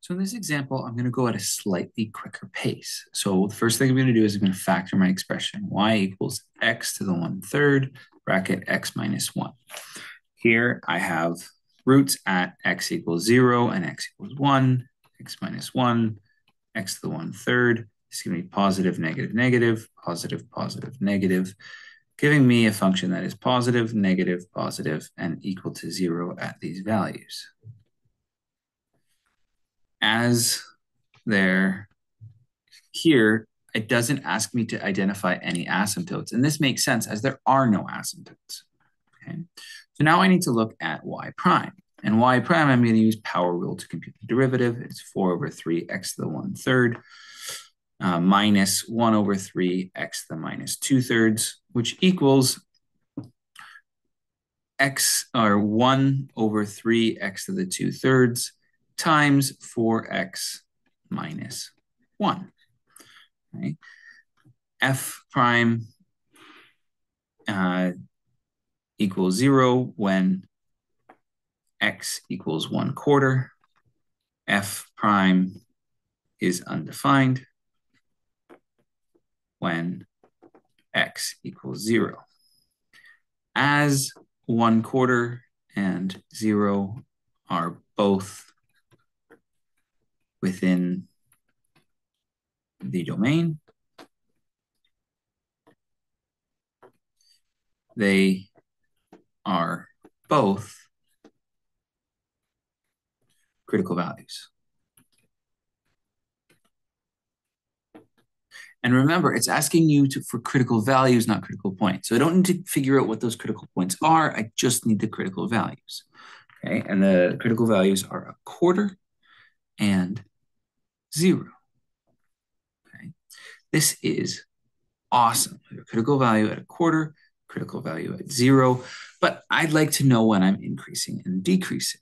So in this example, I'm going to go at a slightly quicker pace. So the first thing I'm going to do is I'm going to factor my expression. Y equals x to the 1/3 bracket x minus 1. Here I have roots at x equals 0 and x equals 1, x minus 1, x to the 1/3. This is going to be positive, negative, negative, positive, positive, negative, giving me a function that is positive, negative, positive, and equal to 0 at these values. As there here, it doesn't ask me to identify any asymptotes. And this makes sense as there are no asymptotes. Okay. So now I need to look at y prime. And y prime, I'm going to use power rule to compute the derivative. It's 4/3 x to the 1/3 minus 1/3 x to the minus 2/3, which equals x or 1/3 x to the 2/3 times 4x minus 1. Right? F prime equals 0 when x equals 1/4. F prime is undefined when x equals 0. As 1/4 and 0 are both within the domain, they are both critical values. And remember, it's asking you for critical values, not critical points. So I don't need to figure out what those critical points are. I just need the critical values. Okay, and the critical values are 1/4 and 0. Okay, this is awesome. A critical value at 1/4, critical value at 0. But I'd like to know when I'm increasing and decreasing.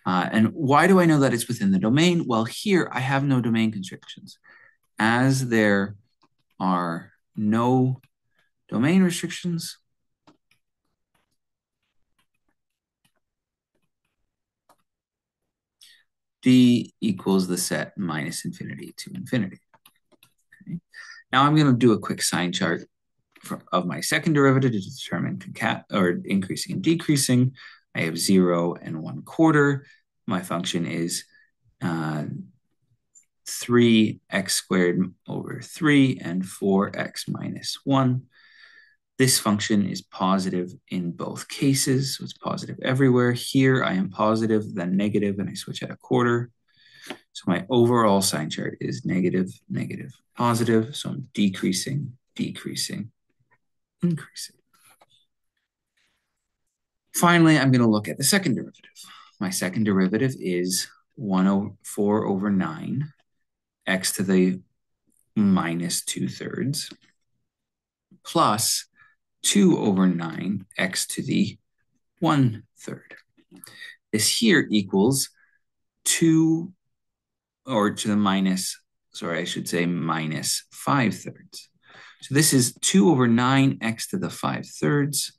And why do I know that it's within the domain? Well, here I have no domain constrictions. As there are no domain restrictions, d equals the set minus infinity to infinity. Okay. Now I'm going to do a quick sign chart of my second derivative to determine increasing and decreasing. I have 0 and 1/4. My function is 3x² / 3 and 4x minus 1. This function is positive in both cases, so it's positive everywhere. Here I am positive, then negative, and I switch at 1/4. So my overall sign chart is negative, negative, positive. So I'm decreasing, decreasing, increasing. Finally, I'm going to look at the second derivative. My second derivative is 4/9 x to the minus 2/3 plus 2/9 x to the 1/3. This here equals 2, or to the minus, sorry, I should say minus 5/3. So this is 2/9 x to the 5/3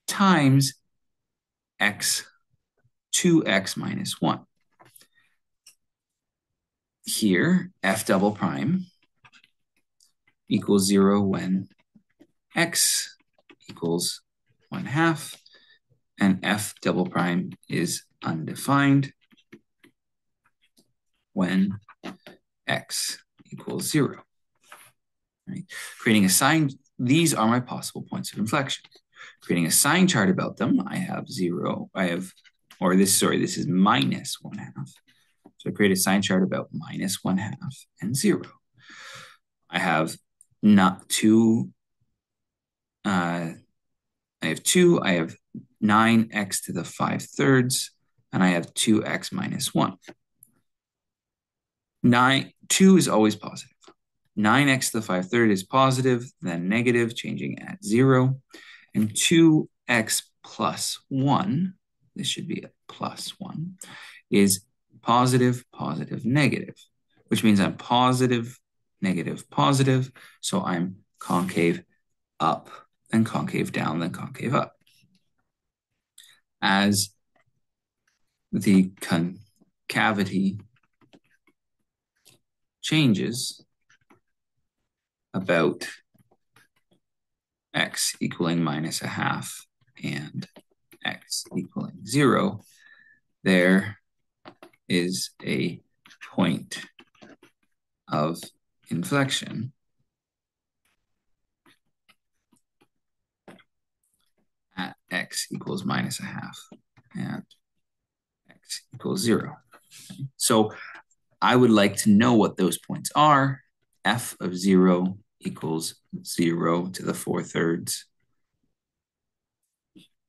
times x 2x minus 1. Here, f double prime equals 0 when x equals 1/2, and f double prime is undefined when x equals 0. Right? Creating a sign, these are my possible points of inflection. Creating a sign chart about them, I have 0, this is minus 1/2. So I create a sign chart about minus 1/2 and 0. I have not 2, I have 2, I have 9x to the 5/3, and I have 2x minus 1. 2 is always positive. 9x to the 5/3 is positive, then negative, changing at 0. And 2x plus 1, this should be a plus 1, is positive, positive, negative, which means I'm positive, negative, positive. So I'm concave up, then concave down, then concave up. As the concavity changes about x equaling minus a half and x equaling 0, there is a point of inflection at x equals minus a half and x equals 0. Okay. So I would like to know what those points are. F of 0 equals 0 to the 4/3.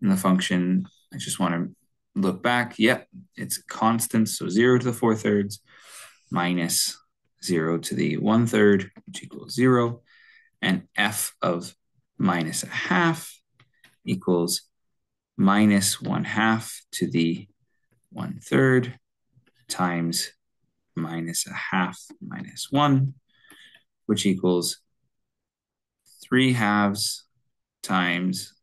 And the function, I just want to look back. Yep, it's constant. So 0 to the 4/3 minus 0 to the 1/3, which equals 0. And f of minus a half equals minus 1/2 to the 1/3 times minus a half minus 1, which equals 3/2 times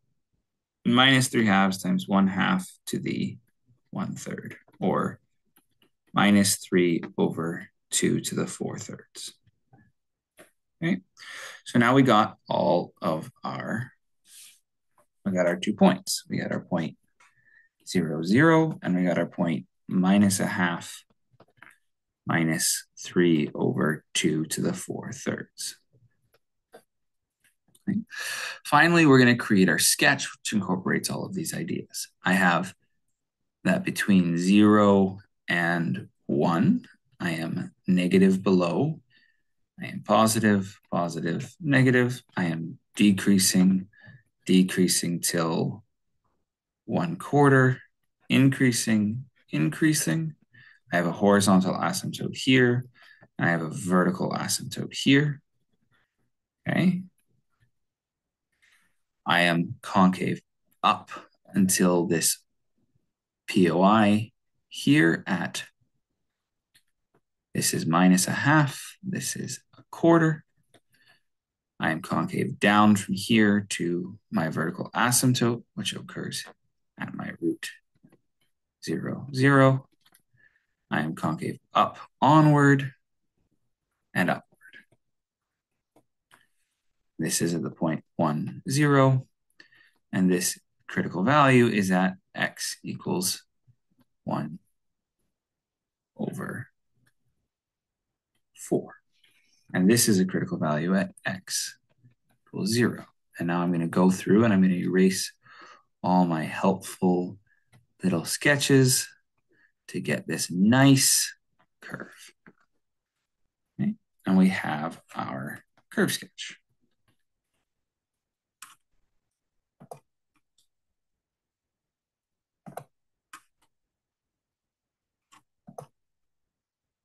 minus 3/2 times 1/2 to the 1/3, or minus 3/2 to the 4/3. Okay, so now we got all of our, we got our 2 points. We got our point 0, 0, and we got our point minus a half minus 3/2 to the 4/3. Okay. Finally, we're going to create our sketch, which incorporates all of these ideas. I have that between 0 and 1, I am negative below. I am positive, positive, negative. I am decreasing, decreasing till 1/4, increasing, increasing. I have a horizontal asymptote here, and I have a vertical asymptote here. Okay. I am concave up until this POI here at, this is minus a half, this is a 1/4. I am concave down from here to my vertical asymptote, which occurs at my root 0, 0. I am concave up onward and upward. This is at the point 1, 0. And this critical value is at x equals 1/4. And this is a critical value at x equals 0. And now I'm going to go through and I'm going to erase all my helpful little sketches to get this nice curve. Okay? And we have our curve sketch.